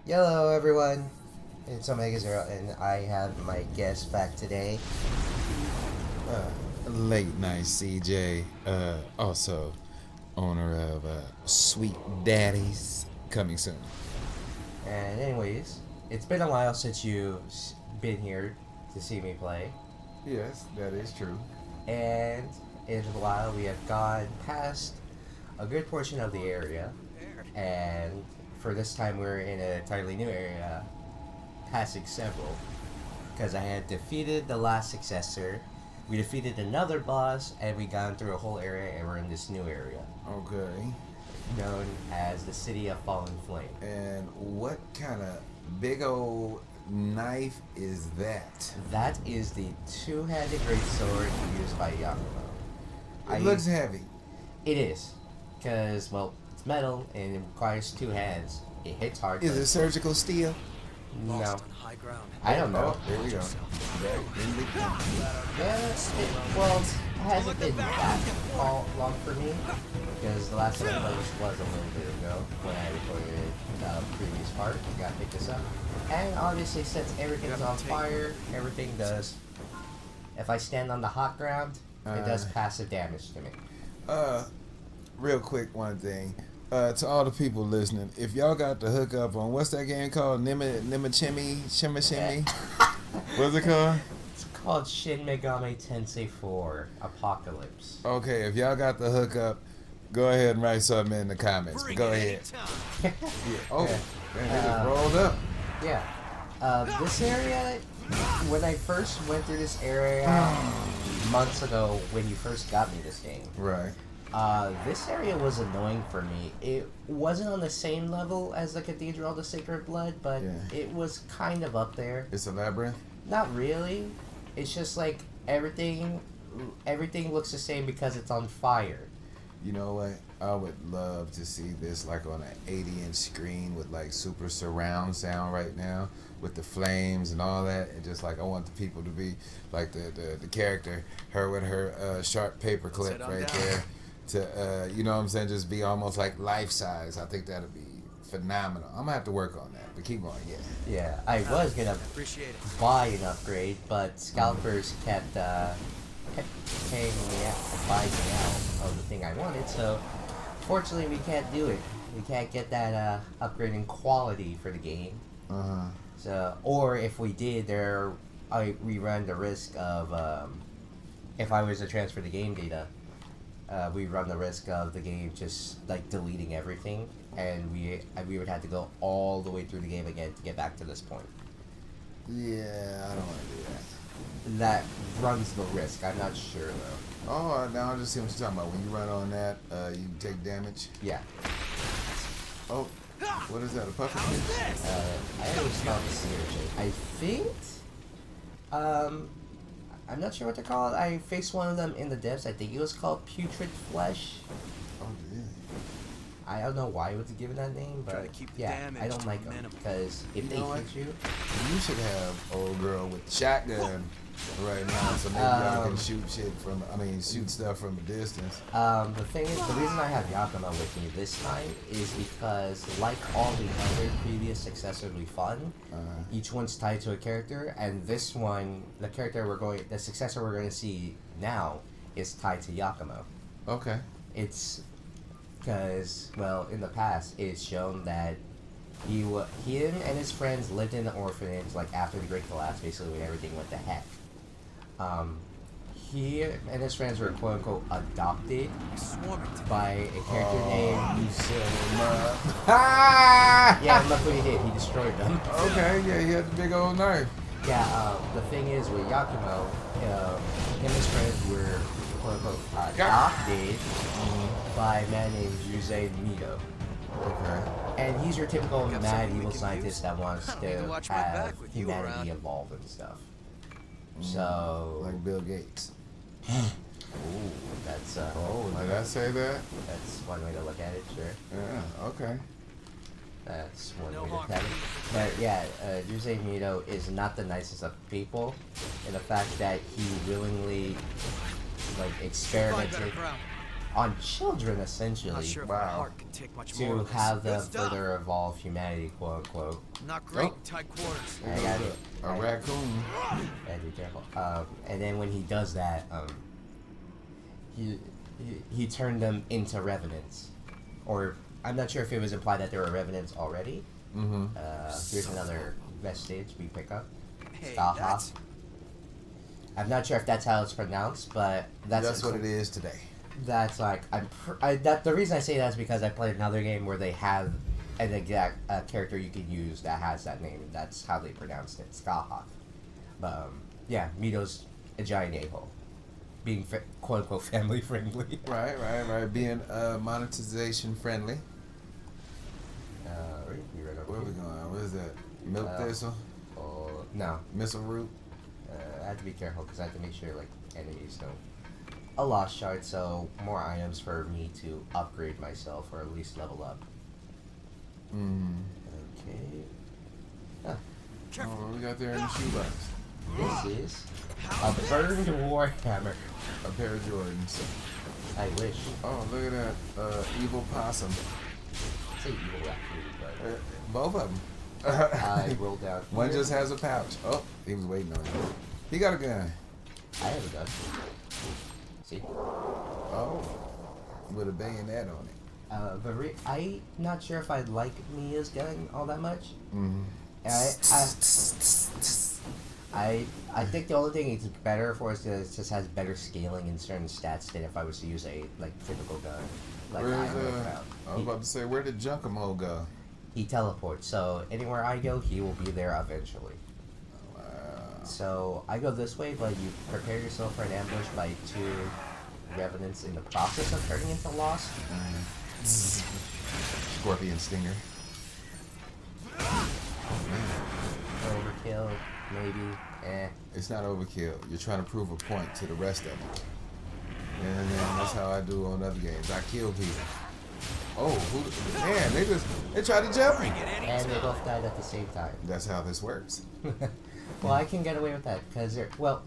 Hello, everyone. It's Omega Zero, and I have my guest back today. Late night CJ, also owner of Sweet Daddies, coming soon. And anyways, it's been a while since you've been here to see me play, Yes, that is true. and in a while we have gone past a good portion of the area, and for this time we're in an entirely new area, passing several, because I had defeated the last successor. We defeated another boss, and we gone through a whole area, and we're in this new area Okay. known as the City of Fallen Flame. And what kind of big old knife is that? That is the two-handed greatsword used by Yakumo. It looks heavy. It is, because well, it's metal and it requires two hands. It hits hard. Is but- it surgical steel? No, Lost on high ground. I don't know. Oh, there we go. Yeah, well, it hasn't been that long for me because the last time I played this was a little bit ago when I recorded the previous part. I got to pick this up, and obviously since everything's on fire, everything does. If I stand on the hot ground, it does passive damage to me. Real quick, one thing. To all the people listening, if y'all got the hookup on what's that game called? Shimmy? What's it called? It's called Shin Megami Tensei 4 Apocalypse. Okay, if y'all got the hookup, go ahead and write something in the comments. Go ahead. Yeah. Oh, man, they just rolled up. Yeah. This area, when I first went through this area months ago when you first got me this game, Right. this area was annoying for me. It wasn't on the same level as the Cathedral of the Sacred Blood, but Yeah. it was kind of up there. It's a labyrinth. Not really. It's just like everything looks the same because it's on fire. You know what? I would love to see this like on an 80-inch screen with like super surround sound right now with the flames and all that. And just like I want the people to be like the character, her with her sharp paper clip Sit on right down. there. To you know what I'm saying, just be almost like life size. I think that'd be phenomenal. I'm gonna have to work on that, but keep going. Yeah, I was gonna Appreciate it. buy an upgrade, but scalpers kept paying me out, buying me out of the thing I wanted. So, fortunately, we can't do it. We can't get that upgrade in quality for the game. Uh-huh. So, or if we did, we run the risk of if I was to transfer the game data, we run the risk of the game just like deleting everything, and we would have to go all the way through the game again to get back to this point. Yeah, I don't want to do that. That runs the risk. I'm not sure though. Oh, now I just see what you're talking about. When you run on that, you take damage. Yeah. Oh, what is that? A puppet? I always found the sea urchin. I think. I'm not sure what to call it. I faced one of them in the depths. I think it was called putrid flesh. Oh, yeah. I don't know why it was given that name, Try but to keep the yeah, damage I don't to like a them minimum. because if You they know what? hit you, You should have old girl with shotgun right now, so maybe y'all can shoot stuff from a distance. the thing is, the reason I have Yakima with me this time is because, like all the other previous successors we fought, each one's tied to a character, and this one, the successor we're going to see now, is tied to Yakumo. Okay. It's because, well, in the past, it's shown that him and his friends lived in an orphanage, like, after the Great Collapse, basically, when everything went to heck. He and his friends were, quote-unquote, adopted Swarming to by a character named... Ah! Yeah, and look what he did. He destroyed them. Okay, yeah, he had the big old knife. Yeah, the thing is, with Yakumo, him and his friends were, quote-unquote, adopted by a man named Jose Mito. Okay. And he's your typical Got mad something we evil can scientist use? that wants I don't need to to watch my have back with you around. humanity evolve and stuff. So, Like Bill Gates. ooh, that's Oh, did I say that? that's one way to look at it. Sure, Yeah, okay. that's one No way to harm. look at it. But yeah, Jose Mito is not the nicest of people, in the fact that he willingly like Find better experimented ground. on children, I'm essentially, not sure if my Wow. heart can take much more to of this. have them Good stuff. further evolve humanity, quote unquote. Not great Oh. in tight quarters. I got it. A raccoon. Gotta be careful. And then when he does that, he turned them into revenants, or I'm not sure if it was implied that they were revenants already. Mm-hmm. Here's another vestige we pick up. Hey, Staha. that's... I'm not sure if that's how it's pronounced, but That's what it is today. That's like the reason I say that is because I played another game where they have an exact character you could use that has that name. That's how they pronounced it, Skaha. But yeah, Mito's a giant a-hole, being quote unquote family friendly. Right. Being monetization friendly. We read over Where we here. going? What is that? Milk thistle? Oh no, Missile root? I have to be careful because I have to make sure like enemies don't. A lost shard, so more items for me to upgrade myself or at least level up. Mm. Okay. Oh, what we got there in the shoebox? This is a burned warhammer. A pair of Jordans. I wish. Oh, look at that. Evil possum. Say evil raccoon, Both of them. but I rolled down. One here. just has a pouch. Oh, he was waiting on it. He got a gun. I have a gun. See? Oh, with a bayonet on it. I'm not sure if I like Mia's gun all that much. Mm-hmm. I think the only thing it's better for is that it just has better scaling in certain stats than if I was to use a like typical gun. Like Where's I found. I was about to say, where did Junkamo go? He teleports, so anywhere I go, he will be there eventually. Wow. So I go this way, but you prepare yourself for an ambush by two revenants in the process of turning into Lost. Scorpion stinger. Overkill, maybe. It's not overkill. You're trying to prove a point to the rest of them. And then that's how I do on other games. I kill people. Oh, man, they tried to jump me. And they both died at the same time. That's how this works. Well, I can get away with that because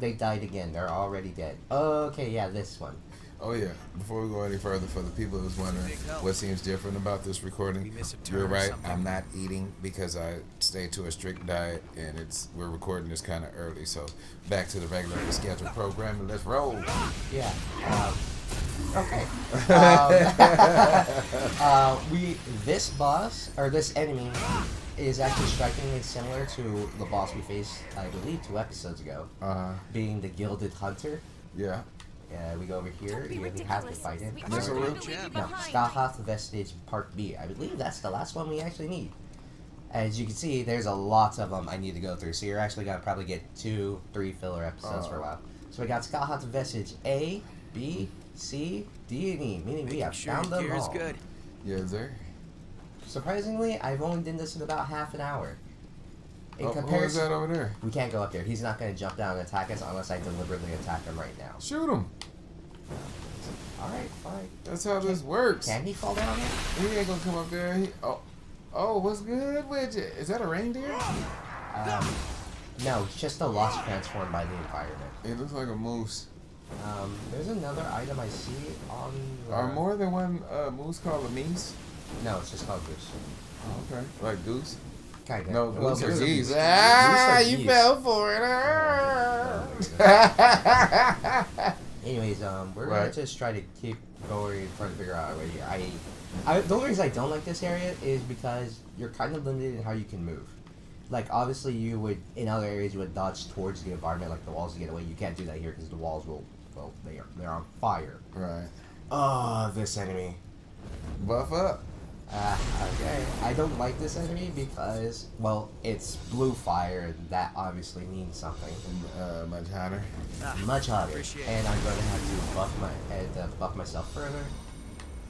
they died again. They're already dead. Okay, yeah, this one. Oh yeah. Before we go any further, for the people who's wondering what seems different about this recording, We miss a turn you're or right. something. I'm not eating because I stay to a strict diet, and we're recording this kind of early. So back to the regularly scheduled program, and let's roll. Yeah. Okay. This boss or this enemy is actually strikingly similar to the boss we faced, I believe, 2 episodes ago, being the Gilded Hunter. Yeah. We go over here. Don't be You have to ridiculous. fight him. We This aren't a going room? to leave you No, behind. Skahath Vestige Part B. I believe that's the last one we actually need. As you can see, there's a lot of them I need to go through, so you're actually going to probably get 2-3 filler episodes for a while. So we got Skahath Vestige A, B, C, D, and E, meaning we have Sure found your them gear is all. good. Yes, sir. Surprisingly, I've only done this in about half an hour. In Who is comparison, that over there? we can't go up there. He's not going to jump down and attack us unless I deliberately attack him right now. Shoot him. Alright, fine. That's how this works. Can he fall down there? He ain't gonna come up there. Oh, what's good with you? Is that a reindeer? No, it's just a lost transformed by the environment. It looks like a moose. There's another item I see on the... Are more than one moose called a meese? No, it's just called goose. Okay. Like goose? Kinda. No, Well, goose or there's a geese. goose. Ah, Goose or you geese. fell for it. Ah. Anyways, we're Right. gonna just try to keep going, trying to figure out our way here. The only reason I don't like this area is because you're kind of limited in how you can move. Like, obviously, you would, in other areas, you would dodge towards the environment, like the walls to get away. You can't do that here because the walls will, well, they're on fire. Right. Oh, this enemy. Buff up. Okay. I don't like this enemy because, well, it's blue fire, and that obviously means something. Much hotter. Much hotter. Appreciate it. And I'm going to have to buff myself further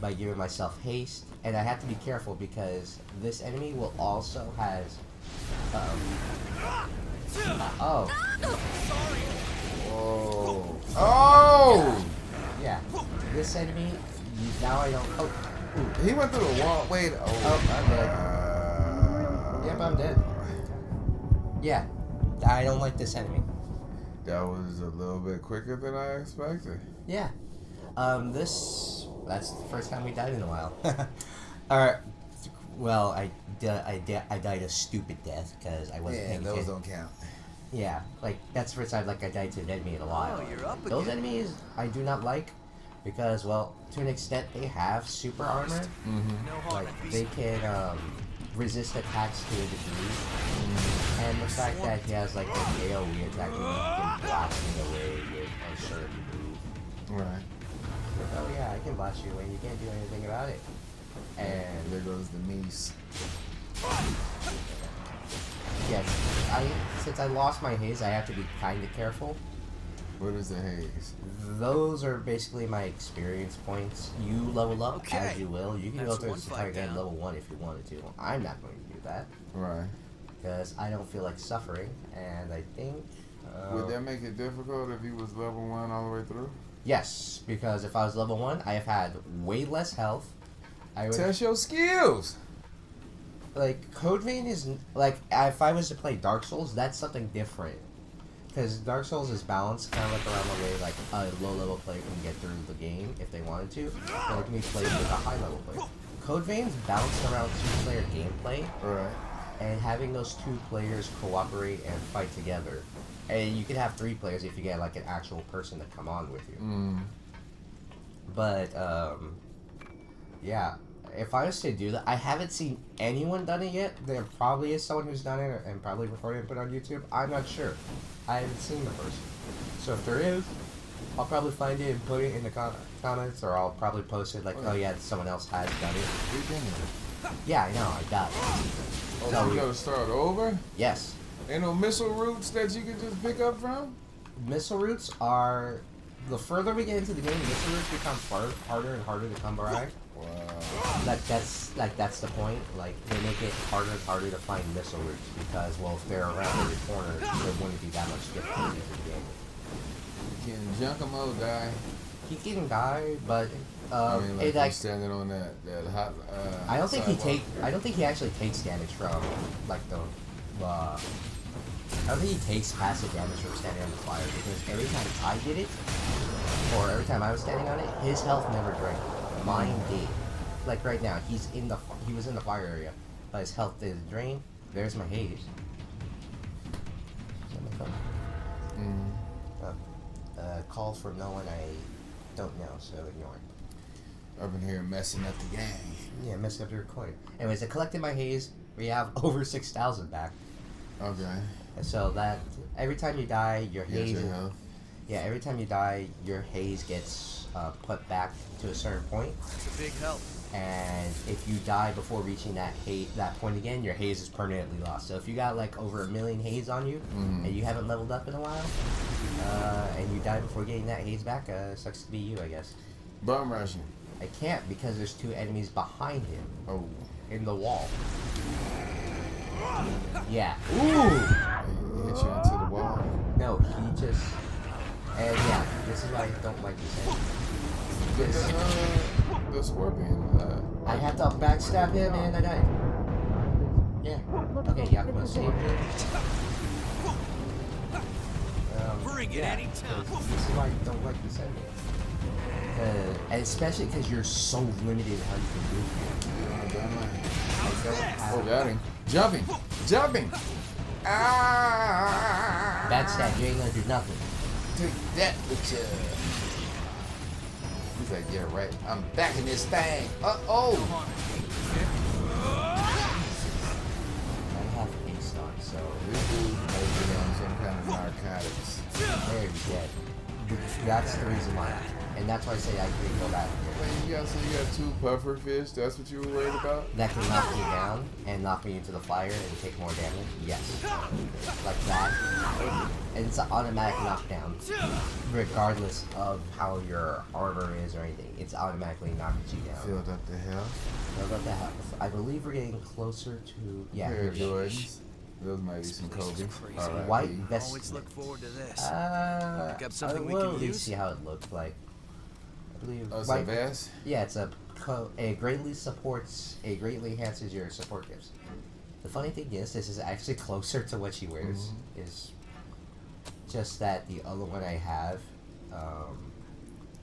by giving myself haste. And I have to be careful because this enemy will also has... oh. Whoa. Oh! Yeah. This enemy, now I don't... Oh. Ooh. He went through the wall. Wait. Oh, I'm dead. Yep, I'm dead. Yeah. I don't like this enemy. That was a little bit quicker than I expected. Yeah. This That's the first time we died in a while. Alright. Well, I died a stupid death because I wasn't Yeah, paying those attention. don't count. Yeah, like that's the first time like I died to an enemy in a while. Oh, you're up Those again. enemies I do not like because, well, to an extent they have super armor. Mm-hmm. No harm Like in they peace. can resist attacks to a degree, and the fact that he has like an AOE attack and he can blast me away with a certain move. Right. Like, oh yeah, I can blast you away and you can't do anything about it. And there goes the Mies. Yes, since I lost my haze, I have to be kind of careful. What is the haze? Those are basically my experience points. You level up Okay. as you will. You can go That's through one this entire fight game down. level 1 if you wanted to. I'm not going to do that Right. because I don't feel like suffering, and I think. Would that make it difficult if you was level 1 all the way through? Yes, because if I was level 1, I have had way less health. I would Test your skills. like Code Vein is like if I was to play Dark Souls, that's something different. Because Dark Souls is balanced kind of like around the way like a low level player can get through the game if they wanted to, or it can be played with a high level player. Code Vein's balanced around 2-player gameplay, Right. and having those 2 players cooperate and fight together. And you could have 3 players if you get like an actual person to come on with you. Mm. But yeah, if I was to do that, I haven't seen anyone done it yet. There probably is someone who's done it and probably recorded and put it on YouTube. I'm not sure. I haven't seen the person. So if there is, I'll probably find it and put it in the comments, or I'll probably post it like, oh yeah, someone else has done it. We've been here. Yeah, I know, I got it. Oh, No, so we- you gotta start over? Yes. Ain't no missile routes that you can just pick up from? Missile routes are, the further we get into the game, missile routes become harder and harder to come by. Wow. That's the point. Like they make it harder and harder to find missile routes because, well, if they're around every corner, there wouldn't be that much difficulty to the game. Can Junkomo die? He can die, but I mean, like, it like standing on that hot. I don't think sidewalk. I don't think he actually takes damage from like the. I don't think he takes passive damage from standing on the fire because every time I did it, or every time I was standing on it, his health never drained. Mine did. Like right now, he was in the fire area, but his health didn't drain. There's my haze. Is that my phone? Mm. Call from no one I don't know, so ignore it. Up in here messing up the game. Yeah, messed up the recording. Anyways, I collected my haze. We have over 6,000 back. Okay. And so that every time you die, your Yes, haze. your health. Yeah, every time you die, your haze gets put back to a certain point. That's a big help. And if you die before reaching that point again, your haze is permanently lost. So if you got like over 1 million haze on you, Mhm. and you haven't leveled up in a while, and you die before getting that haze back, sucks to be you, I guess. Bum rushing. I can't because there's 2 enemies behind him Oh. in the wall. Yeah. Ooh! He hit you into the wall. No, he just. And yeah, this is why I don't like this enemy. The scorpion. I have to backstab him and I died. Yeah. Okay, Yakima saved him. Bring it yeah, anytime. This is why I don't like this enemy. And especially because you're so limited in how you can move. I don't have Oh, got him. Jumping. Jumping. Ah. backstab. You ain't gonna do nothing. Take that with you. He's like, yeah, right. I'm back in this thing. Oh. I have haste on, so This dude might be on some kind of narcotics. there you dead. That's the reason why. And that's why I say I couldn't go back. Wait, you got 2 puffer fish? That's what you were worried about? That can knock me down and knock me into the fire and take more damage. Yes. Like that. And it's an automatic knockdown. Regardless of how your armor is or anything. It's automatically knocking you down. Filled up the hell. Build up the health. I believe we're getting closer to... Yeah, Pair here of we go. Jordans. Those might be some This place Kobe. is crazy. Alright. White Always vest. look forward to this. Got something we will can at least use? see how it looks like. I believe... Oh, it's white- a vest? Yeah, it's it greatly enhances your support gifts. The funny thing is, this is actually closer to what she wears. Is just that the other one I have,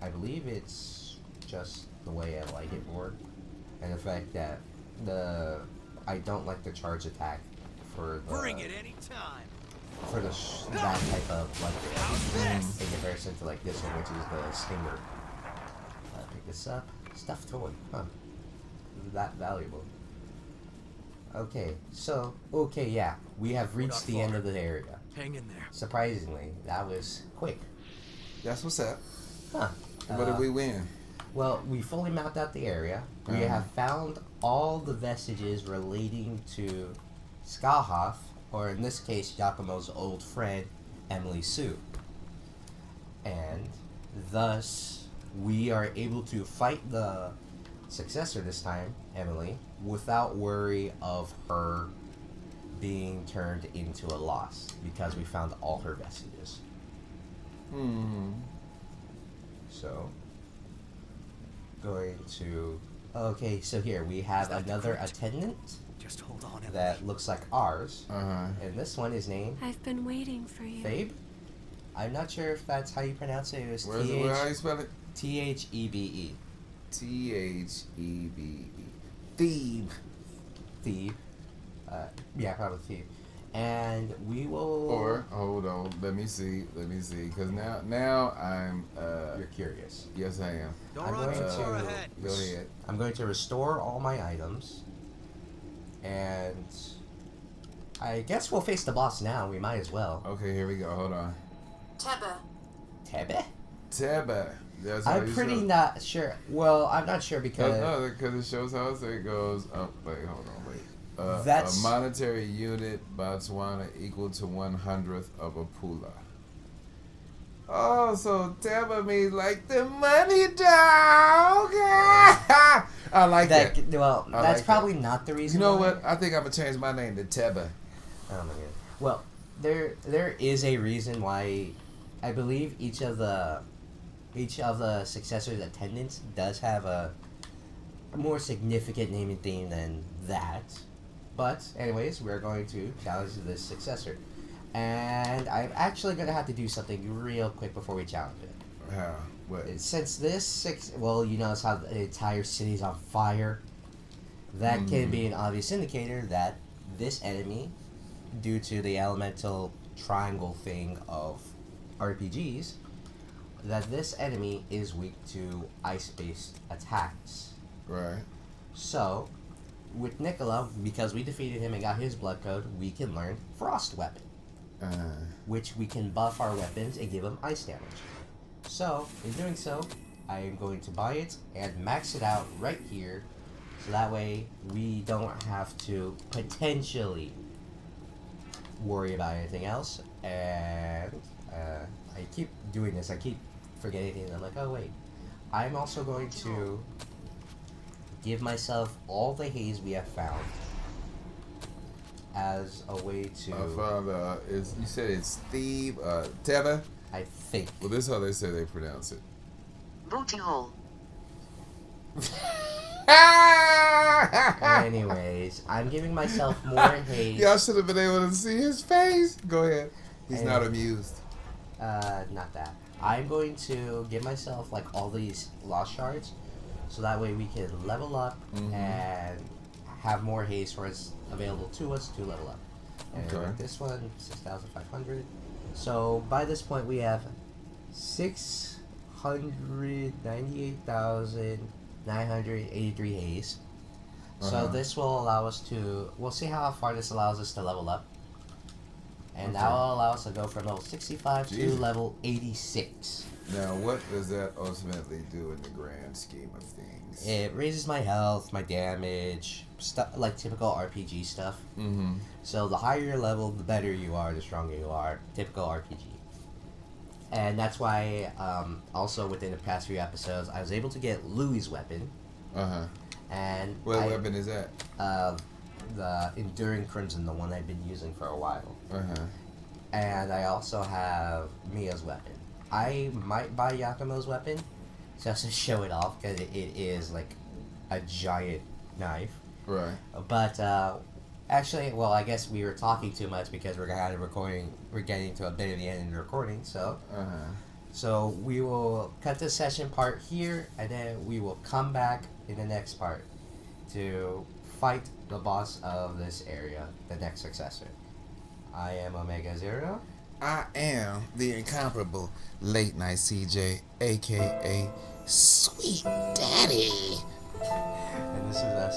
I believe it's just the way I like it more, and the fact that I don't like the charge attack for Bring it anytime. that type of blood How's damage this? in comparison to like this one, which is the stinger. Pick this up. Stuffed toy. Huh. That valuable. Okay, so yeah, we have We're reached not the end far. of the area. Hang in there. Surprisingly, that was quick. That's what's up. Huh. What did we win? Well, we fully mapped out the area. We Uh-huh. have found all the vestiges relating to Skahoth, or in this case, Giacomo's old friend, Emily Sue. And thus, we are able to fight the successor this time, Emily, without worry of her being turned into a loss, because we found all her vestiges. So, going to... Okay, so here we have Is that the another crypt? attendant Just hold on, Emily. that looks like ours. Uh-huh. And this one is named I've been waiting for you. Fabe. I'm not sure if that's how you pronounce it. It was Where how you spell it? Thebe. Thebe. Thebe. Thebe. Yeah, probably Thebe. And we will... Or hold on, let me see, because now I'm You're curious. yes I am. Don't I'm run going too to- far ahead. Go ahead. I'm going to restore all my items. And I guess we'll face the boss now. We might as well. Okay, here we go. Hold on. Teba. Tebe? Teba. That's how I'm you pretty spell it. not sure. Well, I'm not sure because... No, because it shows how it goes. Oh, wait, hold on, wait. That's- A monetary unit, Botswana, equal to 1/100th of a pula. Oh, so Teba means like the money dog. I like that. Well, I that's like probably not the You reason know why. what? I think I'm gonna change my name to Teba. Oh my god. Well, there is a reason why I believe each of the successors' attendants does have a more significant naming theme than that. But anyways, we're going to challenge this successor. And I'm actually gonna have to do something real quick before we challenge it. How? What? Since well, you notice how the entire city's on fire. That can be an obvious indicator that this enemy, due to the elemental triangle thing of RPGs, that this enemy is weak to ice-based attacks. Right. So, with Nicola, because we defeated him and got his blood code, we can learn Frost Weapon, which we can buff our weapons and give them ice damage. So, in doing so, I am going to buy it and max it out right here, so that way we don't have to potentially worry about anything else. And I keep doing this, I keep forgetting, and I'm like, oh wait, I'm also going to give myself all the haze we have found as a way to... My father is. You said it's Steve Teba. I think. Well, this is how they say they pronounce it. Booty hole. Anyways, I'm giving myself more haze. Y'all should have been able to see his face. Go ahead. He's not Anyway. amused. Not that. I'm going to give myself like all these lost shards, so that way we can level up and have more haze for us available to us to level up. And Okay. with this one, 6,500. So by this point, we have 698,983 haze. So this will allow us to. We'll see how far this allows us to level up. And that Okay. will allow us to go from level 65 Jesus. to level 86. Now, what does that ultimately do in the grand scheme of things? It raises my health, my damage, stuff like typical RPG stuff. Mm-hmm. So the higher your level, the better you are, the stronger you are. Typical RPG. And that's why, also within the past few episodes, I was able to get Louis' weapon. Uh-huh. And What weapon is that? The Enduring Crimson, the one I've been using for a while. Uh-huh. And I also have Mia's weapon. I might buy Yakumo's weapon just to show it off, because it is like a giant knife. Right. But actually, well, I guess we were talking too much because we're kind of recording. We're getting to a bit of the end of the recording, so Uh-huh. So we will cut this session part here, and then we will come back in the next part to fight the boss of this area, the next successor. I am Omega Zero. I am the incomparable Late Night CJ, aka Sweet Daddy. And this is us.